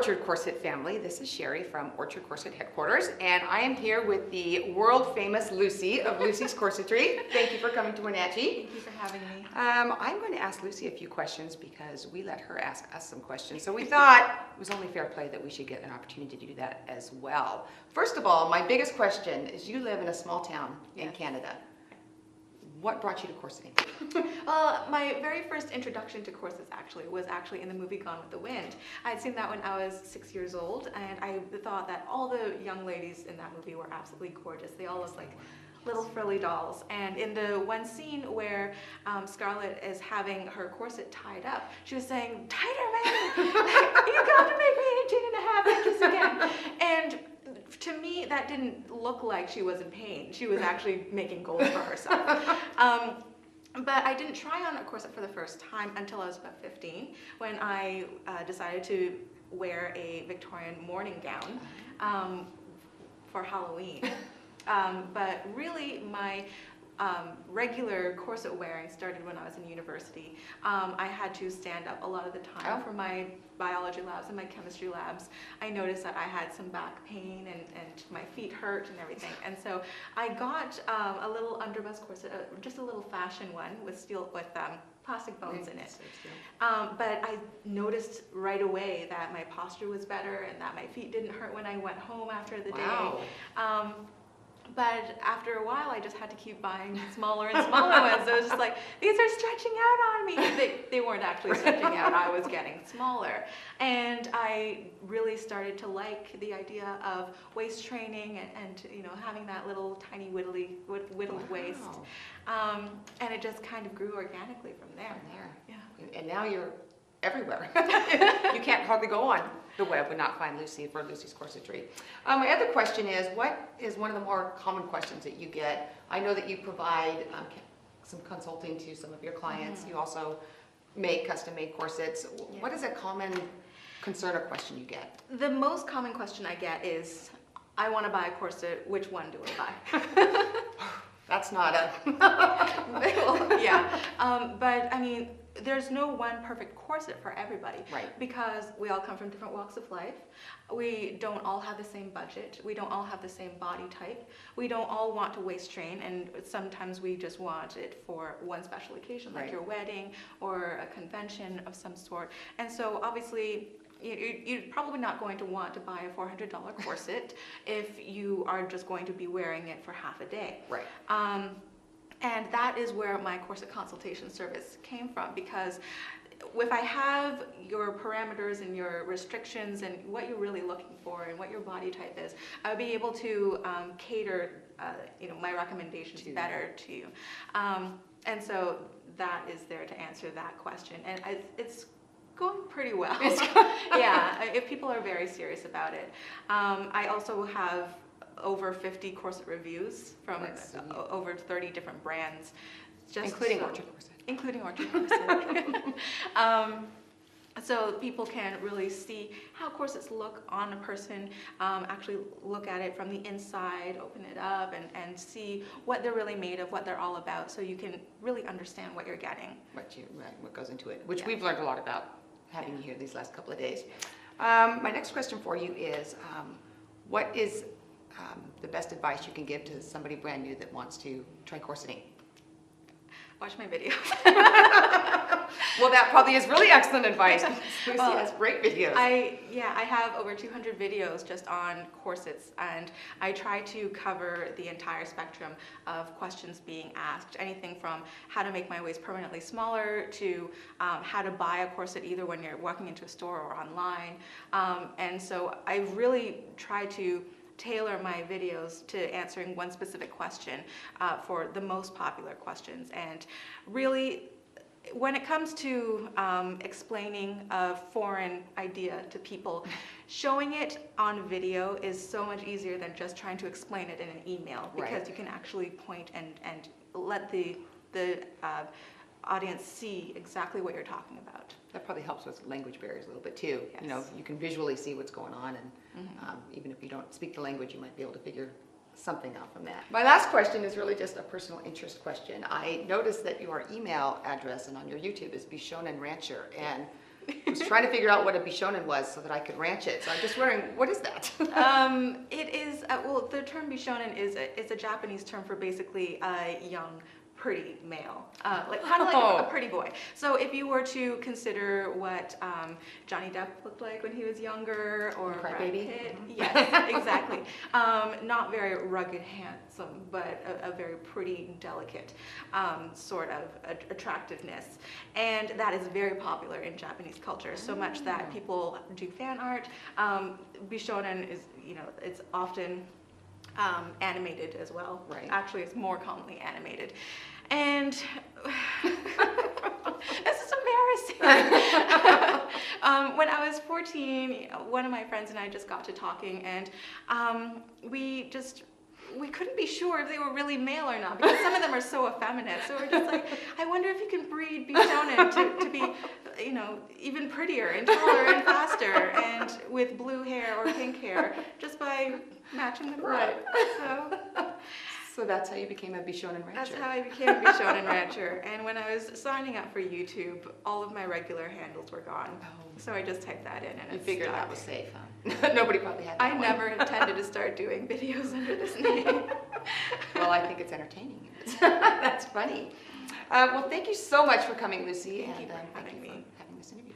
Orchard Corset family. This is Sherry from Orchard Corset headquarters, and I am here with the world famous Lucy of Lucy's Corsetry. Thank you for coming to Wenatchee. Thank you for having me. I'm going to ask Lucy a few questions because we let her ask us some questions. So we thought it was only fair play that we should get an opportunity to do that as well. First of all, my biggest question is, you live in a small town in Canada. What brought you to corseting? Well, my very first introduction to corsets was in the movie Gone with the Wind. I had seen that when I was 6 years old, and I thought that all the young ladies in that movie were absolutely gorgeous. They all looked like little frilly dolls. And in the one scene where Scarlett is having her corset tied up, she was saying, "Tighter, man! You got to make me 18.5 inches again." And to me, that didn't look like she was in pain. She was actually making goals for herself. But I didn't try on a corset for the first time until I was about 15, when I decided to wear a Victorian morning gown for Halloween. But really, my regular corset wearing started when I was in university. I had to stand up a lot of the time for my biology labs and my chemistry labs. I noticed that I had some back pain and my feet hurt and everything. And so I got a little underbust corset, just a little fashion one with plastic bones in it. But I noticed right away that my posture was better and that my feet didn't hurt when I went home after the day. But after a while, I just had to keep buying smaller and smaller ones. So it was just like, these are stretching out on me. They weren't actually stretching out. I was getting smaller. And I really started to like the idea of waist training and having that little tiny whittled waist. And it just kind of grew organically from there. Yeah. And now you're everywhere. You can't hardly go on the web and not find Lucy for Lucy's Corsetry. My other question is, what is one of the more common questions that you get? I know that you provide some consulting to some of your clients. You also make custom-made corsets. What is a common concern or question you get? The most common question I get is, I want to buy a corset, which one do I buy? That's not a... Well, yeah, but I mean, there's no one perfect corset for everybody, because we all come from different walks of life. We don't all have the same budget. We don't all have the same body type. We don't all want to waist train, and sometimes we just want it for one special occasion, like your wedding or a convention of some sort. And so obviously, you're probably not going to want to buy a $400 corset if you are just going to be wearing it for half a day. And that is where my corset consultation service came from, because if I have your parameters and your restrictions and what you're really looking for and what your body type is, I would be able to cater my recommendations better to you. And so that is there to answer that question. And it's going pretty well. Yeah, if people are very serious about it. I also have over 50 corset reviews from over 30 different brands. Including Orchard Corset. Including Orchard Corset. So people can really see how corsets look on a person, actually look at it from the inside, open it up, and see what they're really made of, what they're all about, so you can really understand what you're getting. What goes into it, which we've learned a lot about having you here these last couple of days. My next question for you is, what is the best advice you can give to somebody brand new that wants to try corseting? Watch my videos. Well, that probably is really excellent advice. Lucy has great videos. I have over 200 videos just on corsets, and I try to cover the entire spectrum of questions being asked. Anything from how to make my waist permanently smaller to how to buy a corset either when you're walking into a store or online. And so I really try to tailor my videos to answering one specific question for the most popular questions. And really, when it comes to explaining a foreign idea to people, showing it on video is so much easier than just trying to explain it in an email, because you can actually point and let the audience see exactly what you're talking about. That probably helps with language barriers a little bit too. You can visually see what's going on, and even if you don't speak the language, you might be able to figure something out from that. My last question is really just a personal interest question. I noticed that your email address and on your YouTube is Bishonen Rancher, and was trying to figure out what a Bishonen was so that I could ranch it. So I'm just wondering, what is that? It is, well, the term Bishonen is a Japanese term for basically a young, pretty male, like kind of like a pretty boy. So if you were to consider what Johnny Depp looked like when he was younger, or Brad Pitt, yes, exactly. Not very rugged, handsome, but a very pretty, delicate sort of attractiveness, and that is very popular in Japanese culture. So much that people do fan art. Bishonen is, it's often animated as well. Right. Actually, it's more commonly animated. And this is embarrassing. When I was 14, one of my friends and I just got to talking, and we couldn't be sure if they were really male or not, because some of them are so effeminate. So we're just like, I wonder if you can breed Bishonen to be, even prettier and taller and faster and with blue hair or pink hair, just by matching them Right. up. So that's how you became a Bishonen rancher. That's how I became a Bishonen rancher. And when I was signing up for YouTube, all of my regular handles were gone. Oh. So I just typed that in, and You it figured stuck. that was safe, huh? Nobody probably had that I one. never intended to start doing videos under this name. Well, I think it's entertaining. That's funny. Well, thank you so much for coming, Lucy. Thank you for thank having you me. for having this interview.